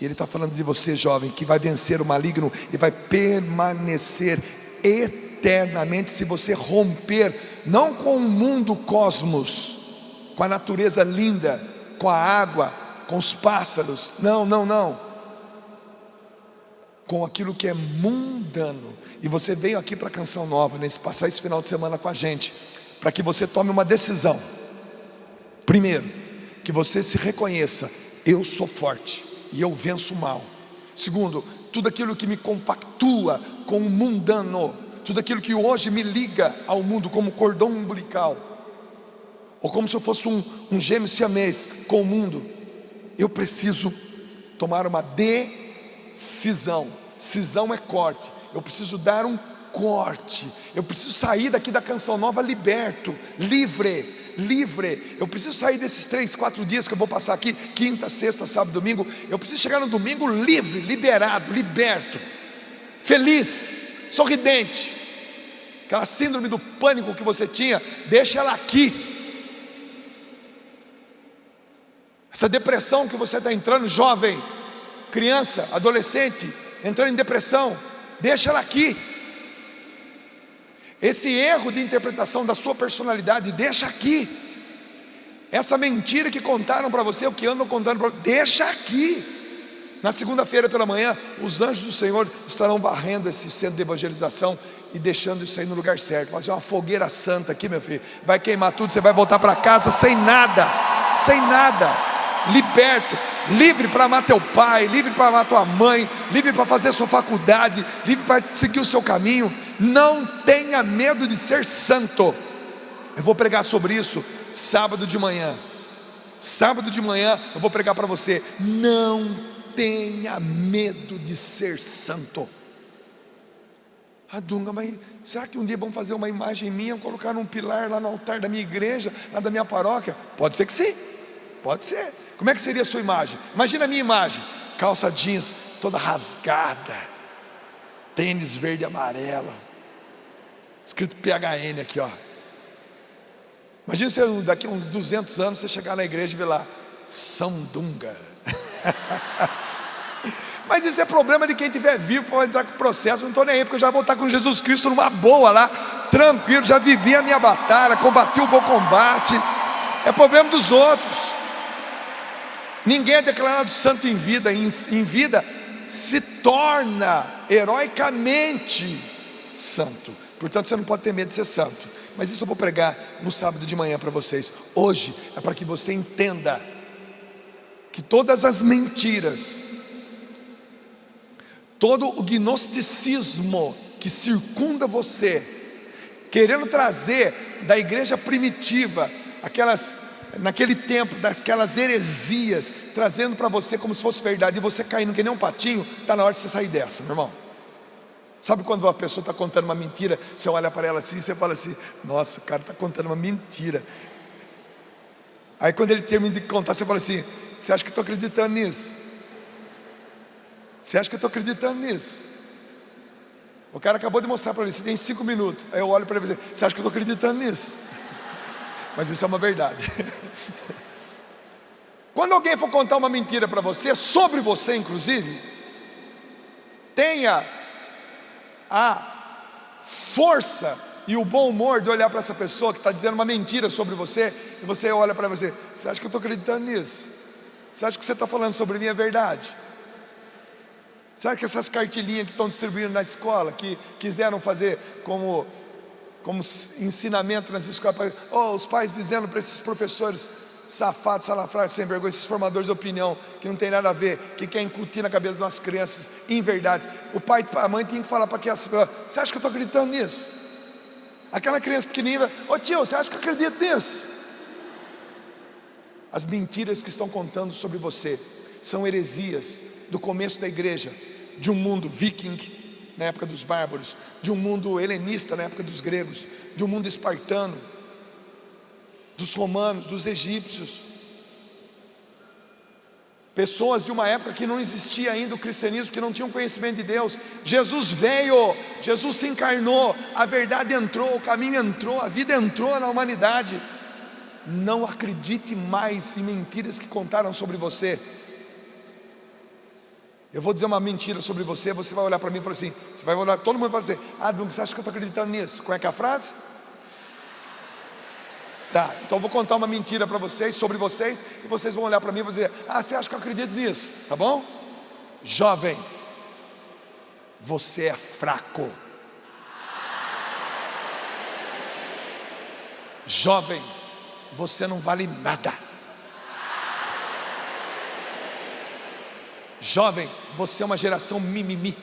E Ele está falando de você, jovem, que vai vencer o maligno e vai permanecer eternamente se você romper, não com o mundo cosmos, com a natureza linda, com a água, com os pássaros, não, com aquilo que é mundano. E você veio aqui para a Canção Nova, passar esse final de semana com a gente, para que você tome uma decisão. Primeiro, que você se reconheça: eu sou forte e eu venço o mal. Segundo, tudo aquilo que me compactua com o mundano, tudo aquilo que hoje me liga ao mundo como cordão umbilical, ou como se eu fosse um gêmeo siamês com o mundo, eu preciso tomar uma decisão. Cisão é corte. Eu preciso dar um corte. Eu preciso sair daqui da Canção Nova liberto, livre. Eu preciso sair desses 3, 4 dias que eu vou passar aqui, quinta, sexta, sábado, domingo. Eu preciso chegar no domingo livre, liberado, liberto, feliz, sorridente. Aquela síndrome do pânico que você tinha, deixa ela aqui. Essa depressão que você está entrando, jovem, criança, adolescente, entrando em depressão, deixa ela aqui. Esse erro de interpretação da sua personalidade, deixa aqui. Essa mentira que contaram para você, o que andam contando para você, deixa aqui. Na segunda-feira pela manhã, os anjos do Senhor estarão varrendo esse centro de evangelização, e deixando isso aí no lugar certo. Fazer uma fogueira santa aqui, meu filho. Vai queimar tudo, você vai voltar para casa sem nada. Sem nada. Liberto. Livre para amar teu pai, livre para amar tua mãe, livre para fazer a sua faculdade, livre para seguir o seu caminho. Não tenha medo de ser santo. Eu vou pregar sobre isso sábado de manhã. Sábado de manhã eu vou pregar para você. Não tenha medo de ser santo. Ah, Dunga, mas será que um dia vamos fazer uma imagem minha, colocar num pilar lá no altar da minha igreja, lá da minha paróquia? Pode ser que sim, pode ser. Como é que seria a sua imagem? Imagina a minha imagem: calça jeans toda rasgada, tênis verde e amarelo, escrito PHN aqui, ó. Imagina você, daqui a uns 200 anos, você chegar na igreja e ver lá, São Dunga. Mas isso é problema de quem estiver vivo para entrar com o processo. Não estou nem aí, porque eu já vou estar com Jesus Cristo numa boa lá, tranquilo, já vivi a minha batalha, combati o bom combate. É problema dos outros. Ninguém é declarado santo em vida. Em vida se torna heroicamente santo. Portanto, você não pode ter medo de ser santo. Mas isso eu vou pregar no sábado de manhã para vocês. Hoje é para que você entenda que todas as mentiras, todo o gnosticismo que circunda você, querendo trazer da igreja primitiva, naquele tempo, daquelas heresias, trazendo para você como se fosse verdade, e você caindo que nem um patinho, está na hora de você sair dessa, meu irmão. Sabe quando uma pessoa está contando uma mentira, você olha para ela assim, e você fala assim: nossa, o cara está contando uma mentira. Aí quando ele termina de contar, você fala assim: você acha que eu estou acreditando nisso? Você acha que eu estou acreditando nisso? O cara acabou de mostrar para ele, você tem 5 minutos. Aí eu olho para ele e falo: você acha que eu estou acreditando nisso? Mas isso é uma verdade. Quando alguém for contar uma mentira para você, sobre você inclusive, tenha a força e o bom humor de olhar para essa pessoa que está dizendo uma mentira sobre você, e você olha para você: você acha que eu estou acreditando nisso? Você acha que o que você está falando sobre mim é verdade? Será que essas cartilhinhas que estão distribuindo na escola, que quiseram fazer como ensinamento nas escolas, os pais dizendo para esses professores safados, salafrários, sem vergonha, esses formadores de opinião, que não tem nada a ver, que quer incutir na cabeça das nossas crianças inverdades. O pai e a mãe tem que falar para aquelas pessoas: você acha que eu estou acreditando nisso? Aquela criança pequenininha: ô tio, você acha que eu acredito nisso? As mentiras que estão contando sobre você são heresias do começo da igreja, de um mundo viking na época dos bárbaros, de um mundo helenista na época dos gregos, de um mundo espartano, dos romanos, dos egípcios. Pessoas de uma época que não existia ainda o cristianismo, que não tinham conhecimento de Deus. Jesus veio, Jesus se encarnou, a verdade entrou, o caminho entrou, a vida entrou na humanidade. Não acredite mais em mentiras que contaram sobre você. Eu vou dizer uma mentira sobre você, você vai olhar para mim e falar assim, você vai olhar, todo mundo vai dizer: ah, Dunga, você acha que eu estou acreditando nisso? Como é que é a frase? Tá, então eu vou contar uma mentira para vocês, sobre vocês, e vocês vão olhar para mim e vão dizer: ah, você acha que eu acredito nisso? Tá bom? Jovem, você é fraco. Jovem, você não vale nada. Jovem, você é uma geração mimimi.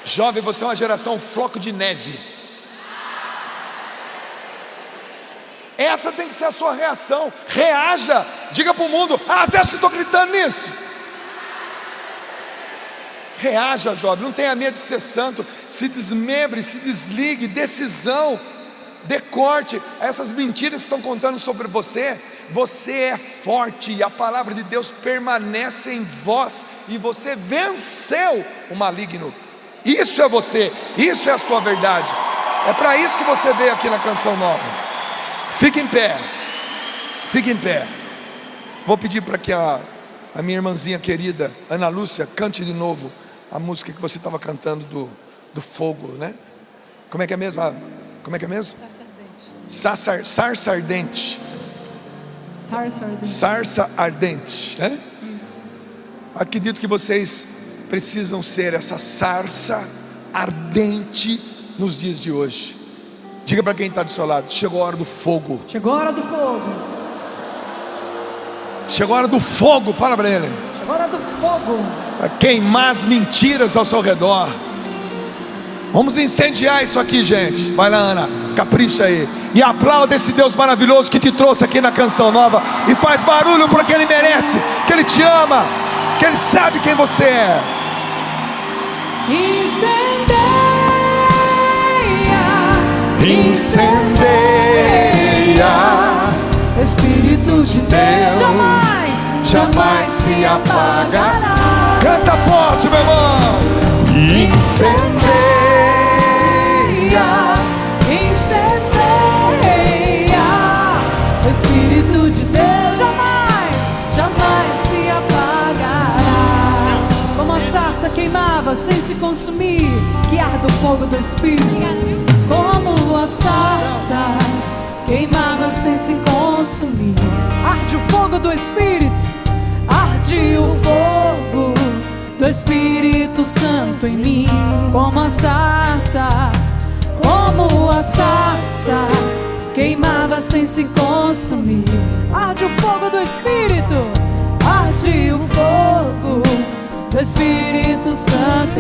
Jovem, você é uma geração floco de neve. Essa tem que ser a sua reação. Reaja, diga para o mundo: ah, você acha que eu estou gritando nisso? Reaja, jovem, não tenha medo de ser santo. Se desmembre, se desligue. Decisão, dê corte a essas mentiras que estão contando sobre você. Você é forte e a palavra de Deus permanece em vós, e você venceu o maligno. Isso é você, isso é a sua verdade. É para isso que você veio aqui na Canção Nova. Fique em pé, fique em pé. Vou pedir para que a minha irmãzinha querida Ana Lúcia cante de novo a música que você estava cantando do fogo, né? Como é que é mesmo? Como é que é mesmo? Sarça ardente. Sarça ardente, né? Isso. Acredito que vocês precisam ser essa sarça ardente nos dias de hoje. Diga para quem está do seu lado: chegou a hora do fogo. Chegou a hora do fogo. Chegou a hora do fogo, fala para ele. Chegou a hora do fogo. Para queimar as mentiras ao seu redor. Vamos incendiar isso aqui, gente. Vai lá, Ana, capricha aí. E aplauda esse Deus maravilhoso que te trouxe aqui na Canção Nova. E faz barulho porque Ele merece, que Ele te ama, que Ele sabe quem você é. Incendeia, Espírito de Deus, jamais se apagará. Canta forte, meu irmão. Incendeia, Espírito de Deus, jamais se apagará. Como a sarça queimava sem se consumir, que arde o fogo do Espírito. Como a sarça queimava sem se consumir, arde o fogo do Espírito, arde o fogo do Espírito Santo em mim. Como a sarça queimava sem se consumir, arde o fogo do Espírito, arde o fogo do Espírito Santo